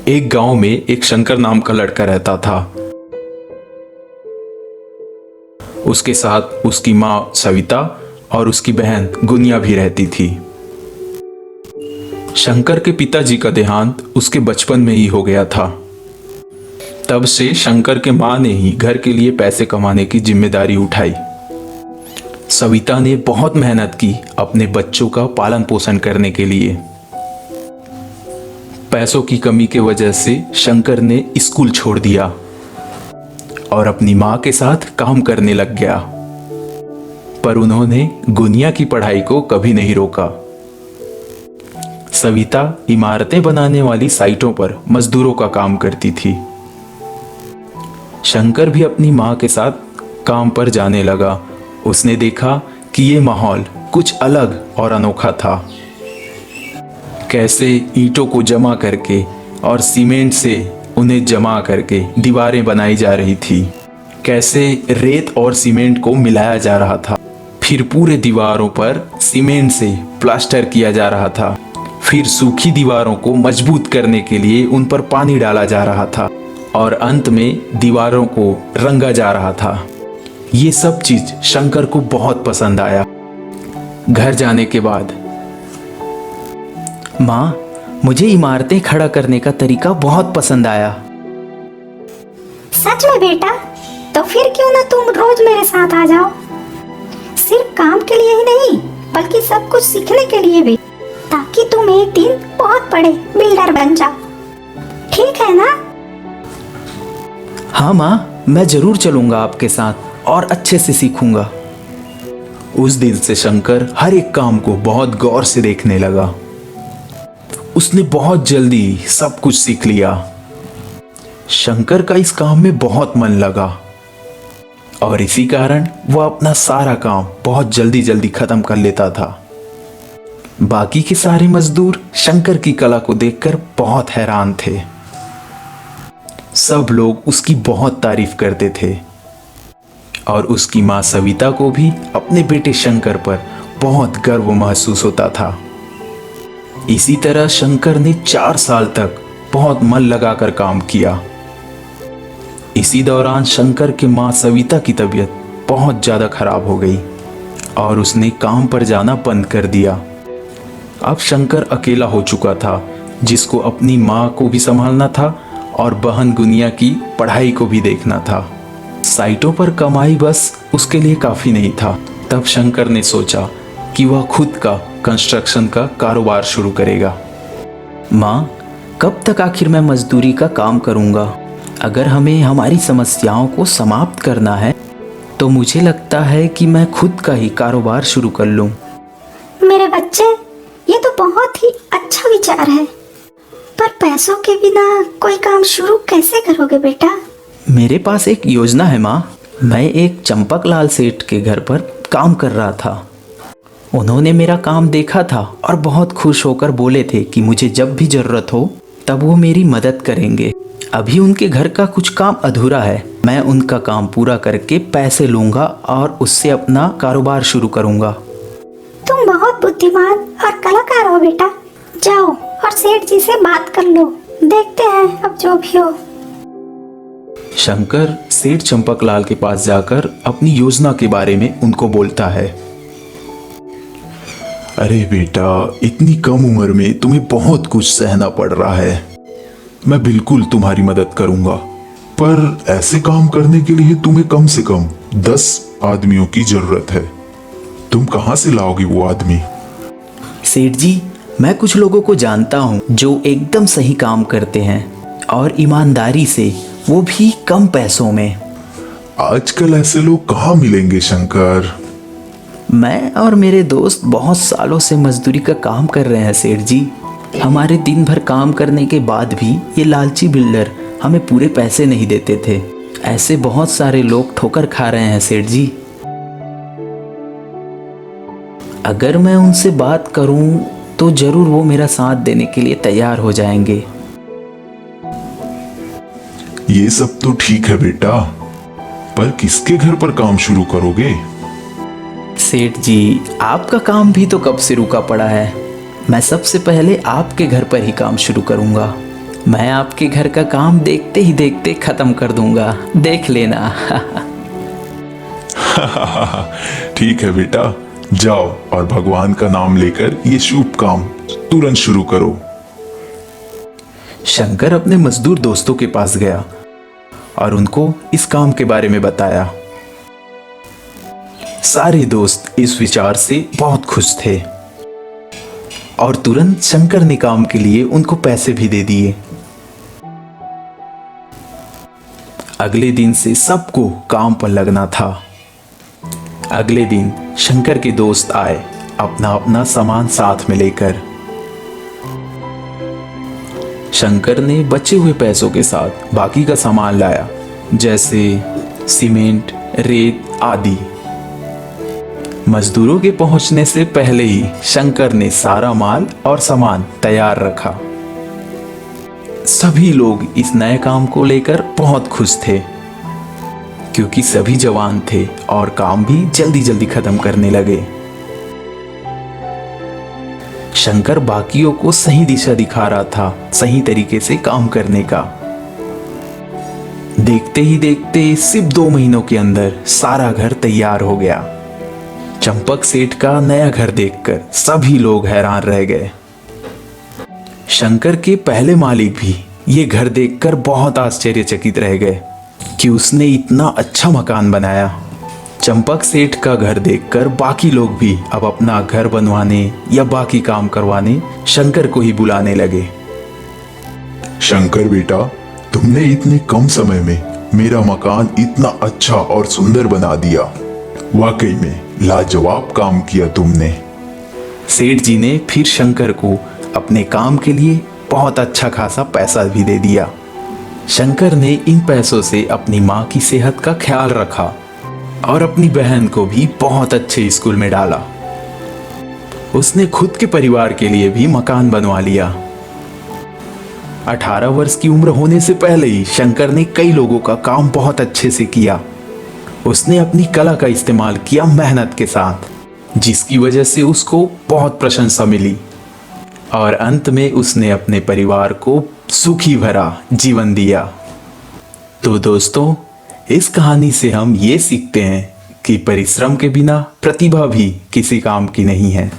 एक गांव में एक शंकर नाम का लड़का रहता था। उसके साथ उसकी माँ सविता और उसकी बहन गुनिया भी रहती थी। शंकर के पिताजी का देहांत उसके बचपन में ही हो गया था। तब से शंकर के माँ ने ही घर के लिए पैसे कमाने की जिम्मेदारी उठाई। सविता ने बहुत मेहनत की अपने बच्चों का पालन पोषण करने के लिए। पैसों की कमी के वजह से शंकर ने स्कूल छोड़ दिया और अपनी माँ के साथ काम करने लग गया। पर उन्होंने गुनिया की पढ़ाई को कभी नहीं रोका। सविता इमारतें बनाने वाली साइटों पर मजदूरों का काम करती थी। शंकर भी अपनी माँ के साथ काम पर जाने लगा। उसने देखा कि ये माहौल कुछ अलग और अनोखा था। कैसे ईंटों को जमा करके और सीमेंट से उन्हें जमा करके दीवारें बनाई जा रही थी। कैसे रेत और सीमेंट को मिलाया जा रहा था, फिर पूरे दीवारों पर सीमेंट से प्लास्टर किया जा रहा था। फिर सूखी दीवारों को मजबूत करने के लिए उन पर पानी डाला जा रहा था और अंत में दीवारों को रंगा जा रहा था। ये सब चीज शंकर को बहुत पसंद आया। घर जाने के बाद, माँ, मुझे इमारतें खड़ा करने का तरीका बहुत पसंद आया। सच में बेटा? तो फिर क्यों ना तुम रोज मेरे साथ आ जाओ। सिर्फ काम के लिए ही नहीं, बल्कि सब कुछ सीखने के लिए भी, ताकि तुम एक दिन बहुत बड़े बिल्डर बन जाओ। ठीक है ना? हाँ माँ, मैं जरूर चलूंगा आपके साथ और अच्छे से सीखूंगा। उस दिन से शंकर हर एक काम को बहुत गौर से देखने लगा। उसने बहुत जल्दी सब कुछ सीख लिया। शंकर का इस काम में बहुत मन लगा और इसी कारण वह अपना सारा काम बहुत जल्दी जल्दी खत्म कर लेता था। बाकी के सारे मजदूर शंकर की कला को देखकर बहुत हैरान थे। सब लोग उसकी बहुत तारीफ करते थे और उसकी मां सविता को भी अपने बेटे शंकर पर बहुत गर्व महसूस होता था। इसी तरह शंकर ने 4 साल तक बहुत मन लगाकर काम किया। इसी दौरान शंकर के मां सविता की तबीयत बहुत ज्यादा खराब हो गई और उसने काम पर जाना बंद कर दिया। अब शंकर अकेला हो चुका था, जिसको अपनी मां को भी संभालना था और बहन गुनिया की पढ़ाई को भी देखना था। साइटों पर कमाई बस उसके लिए काफी नहीं था। तब शंकर ने सोचा कि वह खुद का कंस्ट्रक्शन का कारोबार शुरू करेगा। माँ, कब तक आखिर मैं मजदूरी का काम करूँगा? अगर हमें हमारी समस्याओं को समाप्त करना है तो मुझे लगता है कि मैं खुद का ही कारोबार शुरू कर लूँ। मेरे बच्चे, ये तो बहुत ही अच्छा विचार है, पर पैसों के बिना कोई काम शुरू कैसे करोगे बेटा? मेरे पास एक योजना है माँ। मैं एक चंपक लाल सेठ के घर पर काम कर रहा था। उन्होंने मेरा काम देखा था और बहुत खुश होकर बोले थे कि मुझे जब भी ज़रूरत हो तब वो मेरी मदद करेंगे। अभी उनके घर का कुछ काम अधूरा है। मैं उनका काम पूरा करके पैसे लूँगा और उससे अपना कारोबार शुरू करूँगा। तुम बहुत बुद्धिमान और कलाकार हो बेटा। जाओ और सेठ जी से बात कर लो। देखते हैं अब जो भी हो। शंकर सेठ चंपकलाल के पास जाकर अपनी योजना के बारे में उनको बोलता है। अरे बेटा, इतनी कम उम्र में तुम्हें बहुत कुछ सहना पड़ रहा है। मैं बिल्कुल तुम्हारी मदद करूंगा, पर ऐसे काम करने के लिए तुम्हें कम से कम 10 आदमियों की जरूरत है। तुम कहां से लाओगे वो आदमी? सेठ जी, मैं कुछ लोगों को जानता हूँ जो एकदम सही काम करते हैं और ईमानदारी से, वो भी कम पैसों में। आजकल ऐसे लोग कहाँ मिलेंगे शंकर? मैं और मेरे दोस्त बहुत सालों से मजदूरी का काम कर रहे हैं सेठ जी। हमारे दिन भर काम करने के बाद भी ये लालची बिल्डर हमें पूरे पैसे नहीं देते थे। ऐसे बहुत सारे लोग ठोकर खा रहे हैं सेठ जी। अगर मैं उनसे बात करूं तो जरूर वो मेरा साथ देने के लिए तैयार हो जाएंगे। ये सब तो ठीक है बेटा, पर किसके घर पर काम शुरू करोगे? सेठ जी, आपका काम भी तो कब से रुका पड़ा है। मैं सबसे पहले आपके घर पर ही काम शुरू करूंगा। मैं आपके घर का काम देखते ही देखते खत्म कर दूंगा, देख लेना। ठीक है बेटा, जाओ और भगवान का नाम लेकर ये शुभ काम तुरंत शुरू करो। शंकर अपने मजदूर दोस्तों के पास गया और उनको इस काम के बारे में बताया। सारे दोस्त इस विचार से बहुत खुश थे और तुरंत शंकर ने काम के लिए उनको पैसे भी दे दिए। अगले दिन से सबको काम पर लगना था। अगले दिन शंकर के दोस्त आए अपना अपना सामान साथ में लेकर। शंकर ने बचे हुए पैसों के साथ बाकी का सामान लाया, जैसे सीमेंट, रेत आदि। मजदूरों के पहुंचने से पहले ही शंकर ने सारा माल और सामान तैयार रखा। सभी लोग इस नए काम को लेकर बहुत खुश थे, क्योंकि सभी जवान थे और काम भी जल्दी जल्दी खत्म करने लगे। शंकर बाकियों को सही दिशा दिखा रहा था, सही तरीके से काम करने का। देखते ही देखते सिर्फ 2 महीनों के अंदर सारा घर तैयार हो गया। चंपक सेठ का नया घर देखकर सभी लोग हैरान रह गए। शंकर के पहले मालिक भी ये घर देखकर बहुत आश्चर्यचकित रह गए कि उसने इतना अच्छा मकान बनाया। चंपक सेठ का घर देखकर बाकी लोग भी अब अपना घर बनवाने या बाकी काम करवाने शंकर को ही बुलाने लगे। शंकर बेटा, तुमने इतने कम समय में मेरा मकान इतना अच्छा और सुंदर बना दिया। वाकई में लाजवाब काम किया तुमने। सेठ जी ने फिर शंकर को अपने काम के लिए बहुत अच्छा खासा पैसा भी दे दिया। शंकर ने इन पैसों से अपनी माँ की सेहत का ख्याल रखा और अपनी बहन को भी बहुत अच्छे स्कूल में डाला। उसने खुद के परिवार के लिए भी मकान बनवा लिया। 18 वर्ष की उम्र होने से पहले ही शंकर ने कई लोगों का काम बहुत अच्छे से किया। उसने अपनी कला का इस्तेमाल किया मेहनत के साथ, जिसकी वजह से उसको बहुत प्रशंसा मिली और अंत में उसने अपने परिवार को सुखी भरा जीवन दिया। तो दोस्तों, इस कहानी से हम ये सीखते हैं कि परिश्रम के बिना प्रतिभा भी किसी काम की नहीं है।